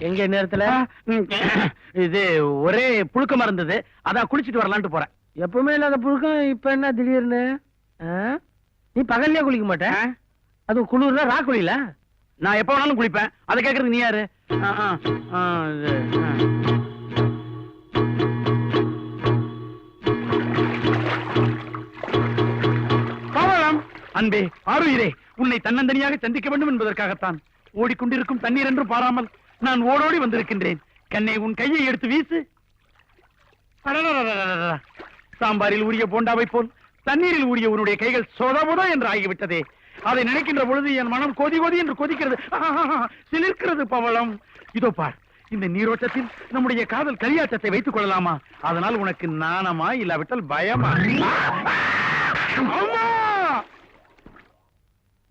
எங்க நேரத்துல இது ஒரே புழுக்கமா இருந்தது, அதான் குளிச்சிட்டு வரலான்ட்டு போறேன். எப்பவுமே இல்லாத புழுக்கம் இப்ப என்ன திடீர்னு? நீ பகல்லே குளிக்க மாட்டேன், அது குளிர்ல ரா குளியல. நான் எப்ப வேணாலும் குளிப்பேன், அதை கேக்குறதுக்கு நீ யாரு? அன்பே, ஆருயிரே, உன்னை தன்னந்தனியாக சந்திக்க வேண்டும் என்பதற்காகத்தான் ஓடிக்கொண்டிருக்கும் தண்ணீர் என்று பாராமல் நான் ஓடோடி வந்திருக்கின்றேன். கண்ணே, உன் கையை எடுத்து வீசு. சாம்பாரில் ஊறிய போண்டாவை போல் தண்ணீரில் ஊறிய உன்னுடைய கைகள் சொதபுதோ என்று ஆகிவிட்டதே. அதை நினைக்கின்ற பொழுது என் மனம் கொதி கொதி என்று கொதிக்கிறது, சிலிர்க்கிறது பவளம். இதோ பார், இந்த நீரோட்டத்தில் நம்முடைய காதல் களியாட்டத்தை வைத்துக் கொள்ளலாமா? அதனால் உனக்கு நாணமா இல்லாவிட்டால் பயமா?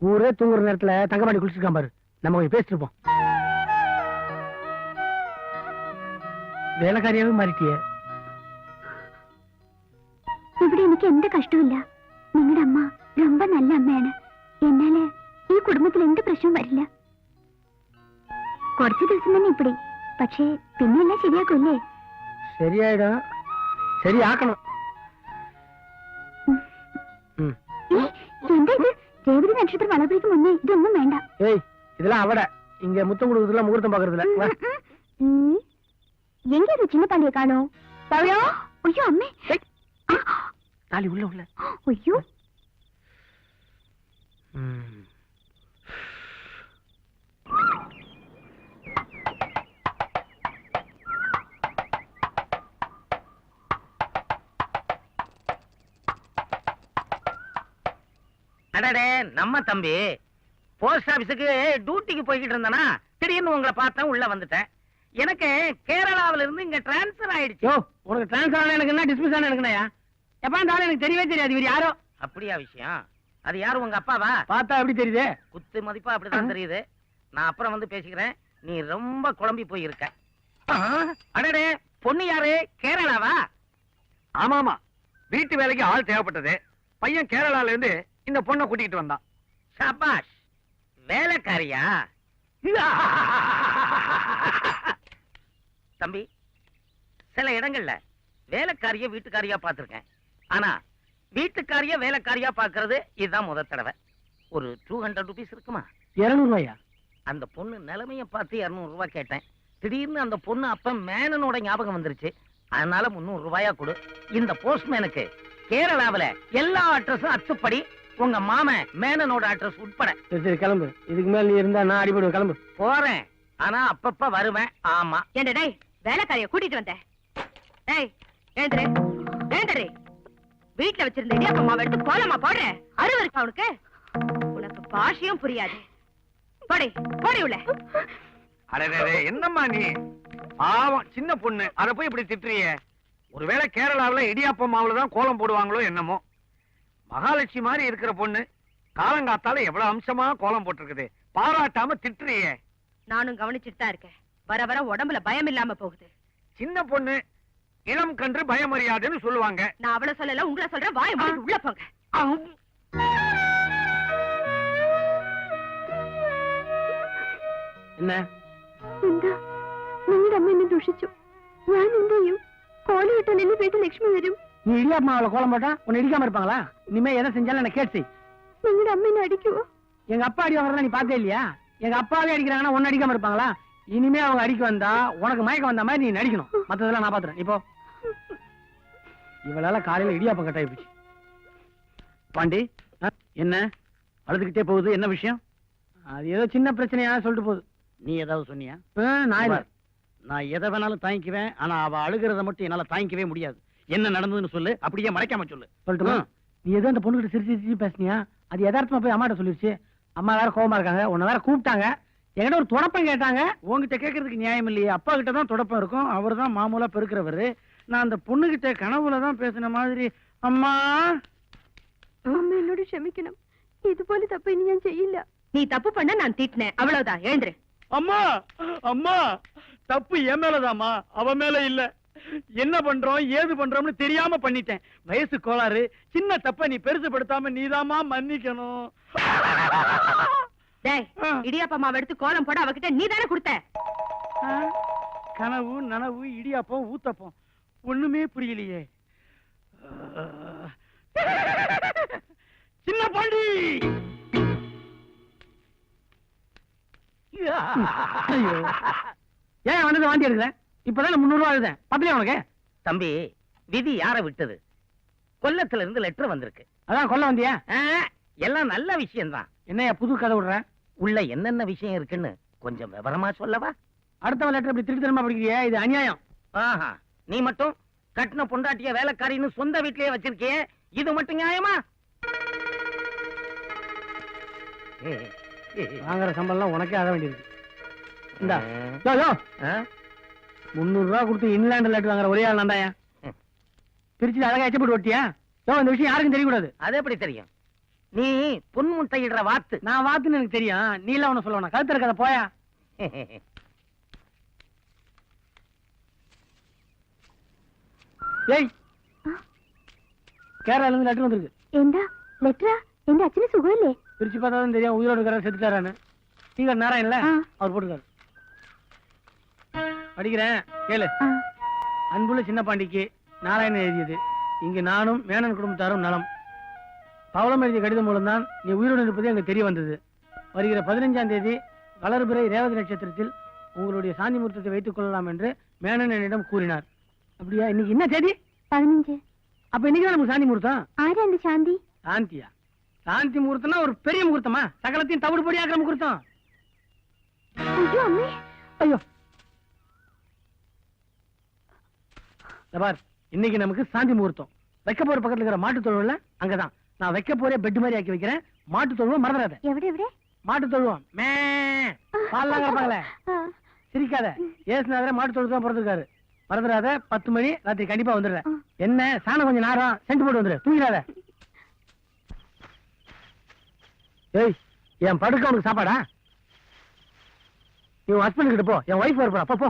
ஊரே தூங்குற நேரத்துல தங்கப்பாண்டி குளிச்சிருக்கான் பாரு, நம்ம கொஞ்சம் பேசிருப்போம். வேலைக்காரியாவே மாறிட்டியே. ഇവിടെ എനിക്ക് എന്ത് കഷ്ടമില്ല. നിങ്ങളുടെ അമ്മ ரொம்ப നല്ല അമ്മയാണ്. എന്നാല് ഈ കുടുംബത്തിൽ എന്ത് പ്രശ്നവും വരില്ല. കുറച്ച് ദിവസം തന്നെ ഇപ്പടി, പക്ഷേ പിന്നെ എല്ലാം ശരിയാക്കൂല്ലേ? ശരിയായിടും, ശരിയാക്കണം. എന്താ ഇത്? രേവതി നക്ഷത്രം വളർത്തേക്ക് മുന്നേ ഇതൊന്നും വേണ്ട. ஏய், இதெல்லாம் அவட இங்க முத்தம் கொடுக்கறதுல முகூர்த்தம் பாக்குறதுல. எங்க இது சின்ன பாண்டிய காணோம்? பவளோ, ஐயோ அம்மே, தாலி உள்ள உள்ள. ஐயோ, அடடே, நம்ம தம்பி போஸ்ட் ஆபீஸுக்கு டியூட்டிக்கு போய்கிட்டு இருந்தானா, திடீர்னு உங்களை பார்த்தா உள்ள வந்துட்டேன். எனக்கு கேரளாவில இருந்து இங்க டிரான்ஸ்பர் ஆயிடுச்சு. யோ, உனக்கு டிரான்ஸ்ஃபர் ஆன எனக்கு என்ன, டிஸ்மிஸ் ஆன எனக்கு என்னயா? எப்ப அந்த ஆளு எனக்கு தெரியவே தெரியாது. இவர் யாரோ? அப்படியா விஷயம்? அது யாரு, உங்க அப்பாவா? பார்த்தா எப்படி தெரியுது? குத்து மதிப்பா அப்படிதான் தெரியுது. நான் அப்புறம் வந்து பேசிக்கிறேன். நீ ரொம்ப குழம்பி போய் இருக்க. அடடே, பொண்ணு யாரு? கேரளாவா? ஆமாமா, வீட்டு வேலைக்கு ஆள் தேவைப்பட்டது. பையன் கேரளால இருந்து இந்த பொண்ணை கூட்டிட்டு வந்தான். சபாஷ், வேலைக்காரியா? தம்பி, சில இடங்கள்ல வேலைக்காரிய வீட்டுக்காரியா பார்த்திருக்கேன். ஆனா வீட்டுக்காரிய வேலைக்காரியா பார்க்கிறது இதுதான் முதல் தடவை. ஒரு 200 ரூபீஸ் இருக்குமா? 200 ரூபாயா? அந்த பொண்ணு நிலைமைய பார்த்து 200 ரூபாய் கேட்டேன். திடீர்னு அந்த பொண்ணு அப்ப மேனனோட ஞாபகம் வந்துருச்சு. அதனால 300 ரூபாயா கொடு. இந்த போஸ்ட்மேனுக்கு கேரளாவில எல்லா அட்ரஸும் அத்துப்படி, உங்க மாமன் மேனனோட அட்ரஸ் உட்பட. சரி கிளம்பு, இதுக்கு மேல நீ இருந்தா நான் அடிபடுவேன். கிளம்பு. போறேன், ஆனா அப்பப்ப வருவேன். ஆமா. ஏண்டா டேய், வேலைக்காரிய கூட்டிட்டு வந்த. டேய், எழுந்துரு எழுந்துரு. வீட்டுல வச்சிருந்த இடியாப்ப மாவு எடுத்து கோலமா போடுற. அருவ இருக்கா உனக்கு? உனக்கு பாஷையும் புரியாது. போடி போடி உள்ள. அடடே, என்னம்மா நீ? பாவம் சின்ன பொண்ணு, அத போய் இப்படி திட்டுறியே. ஒருவேளை கேரளாவில இடியாப்பம் மாவுலதான் கோலம் போடுவாங்களோ என்னமோ. மகாலட்சுமி மாதிரி இருக்கிற பொண்ணு காலங்காத்தால எவ்வளவு அம்சமா கோலம் போட்டிருக்குது, பாராட்டாம திட்டுறியே. நானும் கவனிச்சுட்டு தான் இருக்கேன். வர வர உடம்புல பயம் இல்லாம போகுது. சின்ன பொண்ணு இளம் கன்று பயமறியாதுன்னு சொல்லுவாங்க. நான் அவளை சொல்லல, உங்களை சொல்றேன். வாய மூடி உள்ள போங்க. என்ன? എന്താ നിങ്ങളുടെ അമ്മ എന്നെ ദുഷിച്ചു. ഞാൻ എന്ത് ചെയ്യും? കോലമിട്ടാൽ എന്നെ വീട്ടിൽ ലക്ഷ്മി വരും. நீ இடியாப்ப மாவுல கோலம் போட்டா உன்னை இடிக்காம இருப்பாங்களா? இனிமே எதை செஞ்சாலும் என்ன கேட்டு. നിങ്ങളുടെ അമ്മ എന്നെ അടിക്കുവോ? எங்க அப்பா அடி வாங்குறதா நீ பார்த்தே இல்லையா? எங்க அப்பாவே அடிக்கிறாங்கன்னா உன்னை அடிக்காம இருப்பாங்களா? இனிமே அவங்க அடிக்க வந்தா உனக்கு மயக்கம் வந்த மாதிரி நீ நடிக்கணும். மத்ததெல்லாம் நான் பாத்துறேன். இப்போ இவளால காலையில இடியாப்பம் கட்டாயி போச்சு. பாண்டி, என்ன அழுதுகிட்டே போகுது? என்ன விஷயம்? அது ஏதோ சின்ன பிரச்சனையா சொல்லிட்டு போகுது. நீ ஏதாவது சொன்னியா? நான் இல்ல. நான் எதை வேணாலும் தாங்கிக்குவேன், ஆனா அவ அழுகிறத மட்டும் என்னால தாங்கிக்கவே முடியாது. என்ன நடந்ததுன்னு சொல்லு, அப்படியே மறைக்காம சொல்லு. சொல்லட்டுமா? நீ ஏதோ அந்த பொண்ணுகிட்ட சிரிச்சு சிரிச்சு பேசினியா? அது யதார்த்தமா போய் அம்மாட்ட சொல்லிருச்சு. அம்மா வேற கோவமா இருக்காங்க, உன்னை வேற கூப்பிட்டாங்க. என்கிட்ட ஒரு தொடப்பம் கேட்டாங்க. உங்ககிட்ட கேட்கறதுக்கு நியாயம் இல்லையே. அப்பா கிட்ட தான் தொடப்பம் இருக்கும், அவர் தான் மாமூலா பெருக்கிறவரு. நான் அந்த பொண்ணுகிட்ட கனவுலதான் பேசின மாதிரி. அம்மா അമ്മ എന്നോട് ക്ഷമിക്കണം. ഇതുപോലെ തപ്പ് ഇനി ഞാൻ ചെയ്യില്ല. நீ தப்பு பண்ண நான் திட்டினேன், அவ்வளவுதான். எழுந்துரு. அம்மா அம்மா, தப்பு என் மேலதாம்மா, அவ மேல இல்ல. என்ன பண்றோம் ஏது பண்றோம்னு தெரியாம பண்ணிட்டேன். வயசு கோளாறு. சின்ன தப்ப நீ பெருசுபடுத்தாம நீதாம்மா மன்னிக்கணும். டேய், இடியாப்ப மாவு எடுத்து கோலம் போட அவகிட்ட நீ தானே கொடுத்த. கனவு நனவு இடியாப்பம் ஊத்தப்பம் ஒண்ணுமே புரியலையே. சின்ன பாண்டி ஐயோ, ஏன் வந்து வாந்தி எடுக்கிறேன்? இப்பதான் 300 ரூபாய் எழுதேன். பத்தலையா உனக்கு? தம்பி, விதி யார விட்டது? கொல்லத்துல இருந்து லெட்டர் வந்திருக்கு. அதான் கொல்ல வந்தியா? எல்லாம் நல்ல விஷயம்தான். என்னையா புது கதை விடுற? உள்ள என்னென்ன விஷயம் இருக்குன்னு கொஞ்சம் விவரமா சொல்லவா? அடுத்தவன் லெட்டர் இப்படி திருட்டு தரமா படிக்கிறியா? இது அநியாயம். ஆஹா, நீ மட்டும் கட்டின பொண்டாட்டிய வேலைக்காரின்னு சொந்த வீட்லயே வச்சிருக்கியே, இது மட்டும் நியாயமா? வாங்குற சம்பளம் உனக்கே ஆக வேண்டியிருக்கு. இந்தா, யோ, யோ, 300 ரூபாய் கொடுத்து இன்லாண்ட் லெட்டர் வாங்குற ஒரே ஆள் நான்தாயா. பிரிச்சு அழகா எச்சப்பட்டு ஒட்டியா? யோ, இந்த விஷயம் யாருக்கும் தெரியக்கூடாது. அது எப்படி தெரியும்? நீ பொன்முட்டையிடுற வாத்து. நான் வாத்துன்னு எனக்கு தெரியும். நீ எல்லாம் ஒண்ணு சொல்லுவா? கழுத்து இருக்காத போயா. ஏய், கேரளால இருந்து லெட்டர் வந்திருக்கு. എന്താ ലെറ്ററാ? എന്റെ അച്ഛന് സുഖമില്ലേ? பிரிச்சு பார்த்தாதான் தெரியும் உயிரோடு இருக்கிற செத்துட்டாரான்னு. நீங்க நேரம் இல்ல, ஆ. அவர் போட்டுக்காரு. படிக்கிறேன் கேளு. ஆ. அன்புள்ள சின்ன பாண்டிக்கு நாராயணன் எழுதியது. இங்கு நானும் மேனன் குடும்பத்தாரும் நலம். பவளம் எழுதிய கடிதம் மூலம்தான் நீ உயிரோடு இருப்பது அங்கு தெரிய வந்தது. வருகிற 15ஆம் தேதி வளர்பிறை ரேவதி நட்சத்திரத்தில் உங்களுடைய சாந்தி முகூர்த்தத்தை வைத்துக் கொள்ளலாம் என்று மேனன் என்னிடம் கூறினார். அப்படியா? இன்னைக்கு என்ன தேதி? 15. அப்ப இன்னைக்கு தான் நமக்கு சாந்தி முகூர்த்தம். ആരാ എന്റെ ശാന്തി? சாந்தியா? சாந்தி முகூர்த்தம்னா ஒரு பெரிய முகூர்த்தமா? சகலத்தையும் தவிடு பொடி ஆக்கிற முகூர்த்தம். അയ്യോ അമ്മേ. ஐயோ, இந்த பார், இன்னைக்கு நமக்கு சாந்தி முகூர்த்தம். வைக்க போற பக்கத்துல இருக்கிற மாட்டு தொழுவம்ல அங்கதான் நான் வைக்க போறே பெட் மாதிரி ஆக்கி வைக்கிறேன். மாட்டு தொழுவம் மறந்துடாத. എവിടെ എവിടെ? மாட்டு தொழுவம் மே பால்லாம் கிடப்பாங்களே. ആ. சிரிக்காத. ஏசுநாதரே மாட்டு தொழுவம் தான் பிறந்திருக்காரு. மறந்துடாத. 10 மணி ராத்திரி கண்டிப்பா வந்துடுறேன். என்ன சாணம் கொஞ்சம் நேரம் சென்று போட்டு வந்துடு. தூங்கிடாத. ஏய், என் படுக்க உனக்கு சாப்பாடா? நீ உன் ஹஸ்பண்ட் கிட்ட போ. என் ஒய்ஃப் வரப்போறா. போ.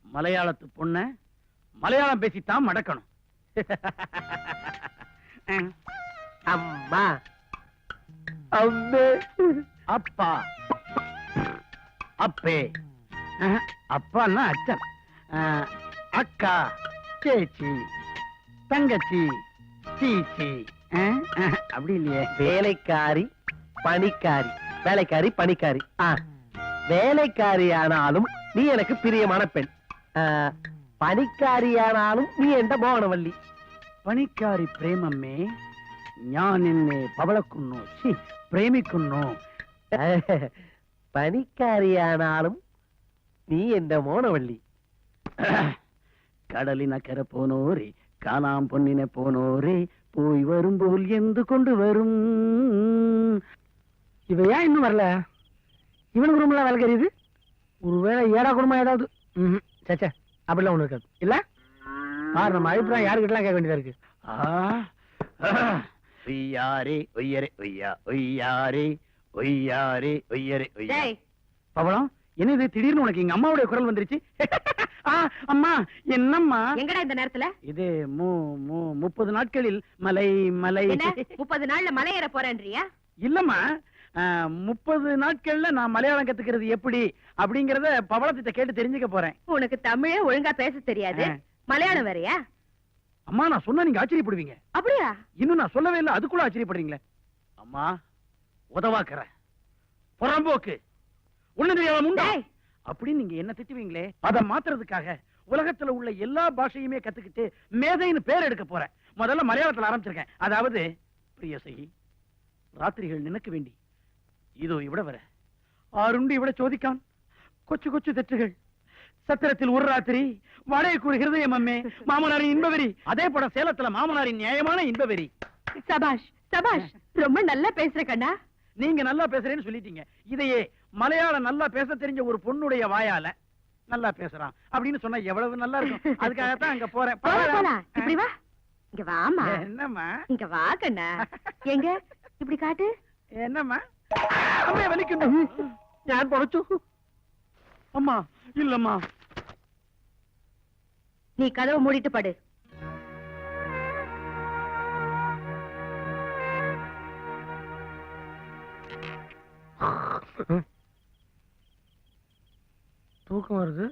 மலையாளத்து பொண்ண மலையாளம் பேசித்தான் மடக்கணும். அம்மா, அம்மே, அப்பா, அப்பே, அப்பான்னா அச்சன், அக்கா, சேச்சி, தங்கச்சி, சீச்சி. அப்படி இல்லையே. வேலைக்காரி பணிக்காரி. வேலைக்காரி பணிக்காரி. வேலைக்காரி ஆனாலும் நீ எனக்கு பிரியமான பெண். പണിക്കാരിയാണാലും നീ എന്റെ മോണവള്ളി. പണിക്കാരി പ്രേമമ്മേ, ഞാൻ നിന്നെ പവളക്കുന്നു, പ്രേമിക്കുന്നു. പണിക്കാരിയാണാലും നീ എന്റെ മോണവള്ളി. കടലിനക്കര പോനോരേ, കാണാം പൊന്നിനെ പോനോരേ, പോയി വരുമ്പോൾ എന്ത് കൊണ്ടുവരും. இவ ஏன் இன்னும் வரல? இவனுக்கு ரொம்ப வேலை கறியுது. ஒருவேளை ஏடா குடும்பம் ஏதாவது. சச்சா, அப்படிலாம் ஒண்ணு இருக்காது இல்ல. பாரு, நம்ம அபிப்பிராயம் யாருக்கிட்டலாம் கேட்க வேண்டியதா இருக்கு. ஒய்யாரே ஒய்யரே ஒய்யா, ஒய்யாரே ஒய்யாரே ஒய்யரே ஒய்யா. டேய், பவளம், என்னது திடீர்னு உனக்கு எங்க அம்மாவுடைய குரல் வந்துருச்சு? அம்மா, என்னம்மா எங்கடா இந்த நேரத்துல? இது 30 நாட்களில் மலை மலை. என்ன 30 நாள்ல மலை ஏற போறேன்றியா? இல்லம்மா, 30 நாட்கள்ல நான் மலையாளம் கத்துக்கிறது எப்படி அப்படிங்கறத பவளத்திட்ட கேட்டு தெரிஞ்சுக்க போறேன். உனக்கு தமிழே ஒழுங்கா பேச தெரியாது, மலையாளம் வேறயா? அம்மா, நான் சொன்னா நீங்க ஆச்சரியப்படுவீங்க. அப்படியா? இன்னும் நான் சொல்லவே இல்லை, அதுக்குள்ள ஆச்சரியப்படுறீங்களே. அம்மா, உதவாக்கற புறம்போக்கு ஒண்ணு தெரியாத முண்டா டேய், அப்படின்னு நீங்க என்ன திட்டுவீங்களே, அதை மாத்துறதுக்காக உலகத்துல உள்ள எல்லா பாஷையுமே கத்துக்கிட்டு மேதைன்னு பேர் எடுக்க போறேன். முதல்ல மலையாளத்துல ஆரம்பிச்சிருக்கேன். அதாவது, പ്രിയസഖി, രാത്രികൾ നിനക്ക് വേണ്ടി ഇതോ ഇവിടെ വരെ ആരുണ്ട് ഇവിടെ ചോദിക്കാൻ കൊച്ചു കൊച്ചു തെറ്റുകൾ. சத்திரத்தில் ஒரு ராத்திரி, வாடகைக்கு ஹிருதயம் அம்மே, மாமனாரின் இன்பவெறி. அதே போல சேலத்துல மாமனாரின் நியாயமான இன்பவெறி. சபாஷ் சபாஷ், ரொம்ப நல்லா பேசுற கண்ணா. நீங்க நல்லா பேசுறேன்னு சொல்லிட்டீங்க. இதையே மலையாளம் நல்லா பேச தெரிஞ்ச ஒரு பொண்ணுடைய வாயால நல்லா பேசுறான் அப்படின்னு சொன்னா எவ்வளவு நல்லா இருக்கும். அதுக்காகத்தான் அங்க போறேன். போலாம், இப்படி வா. இங்க வாமா. என்னம்மா? இங்க வா கண்ணா. எங்க இப்படி காட்டு. என்னம்மா? அம்மே, வலிக்கும். ഞാൻ പൊറച്ചു. அம்மா, இல்லம்மா. நீ கதவை மூடிட்டு படு. தூக்கம் வருது.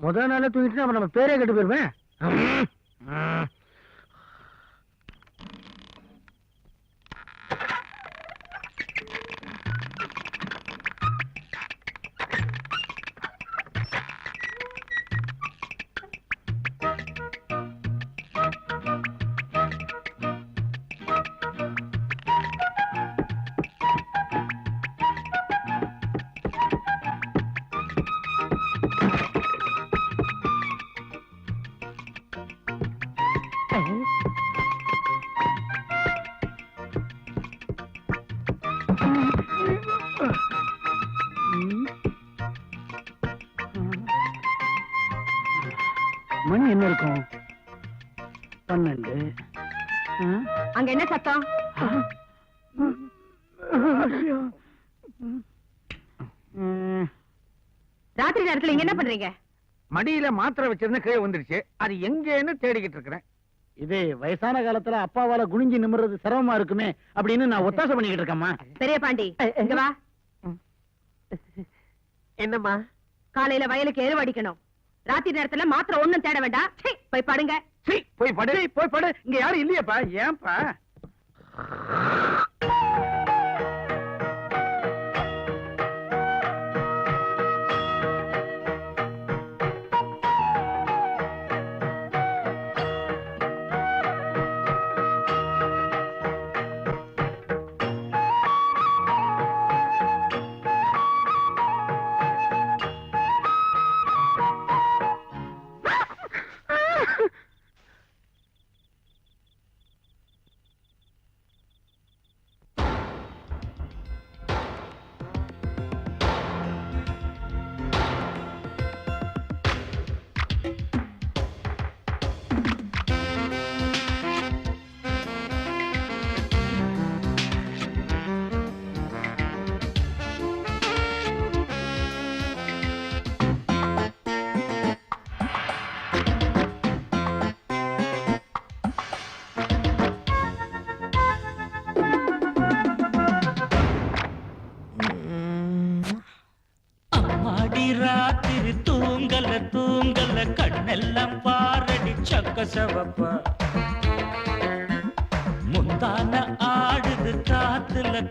முதல் நாளே தூங்கிட்டு நம்ம பேரே கெட்டு போயிருப்பேன். மணி என்ன இருக்கும்? 12. அங்க என்ன சத்தம்? ராத்திரி நேரத்துல இங்க என்ன பண்றீங்க? மடியில மாத்திரை வச்சிருந்த கீழே வந்துருச்சு. அது எங்கன்னு தேடிக்கிட்டு இருக்கிறேன். இது வயசான காலத்துல அப்பாவால குனிஞ்சு நிமிர்றது சிரமமா இருக்குமே அப்படின்னு நான் ஒத்தாசை பண்ணிக்கிட்டு இருக்கேம்மா. பெரிய பாண்டி இங்க வா. என்னம்மா? காலையில வயலுக்கு எருவு அடிக்கணும். ராத்திரி நேரத்துல மாத்திரை ஒண்ணும் தேட வேண்டாம். சீ, போய் படுங்க. போய் படு. இங்க யாரும் இல்லையாப்பா? ஏன்பா? ராத்திரி தூங்கல கண்ணெல்லாம் பாரடி சக்க சவப்பா முந்தான ஆடுது காத்துல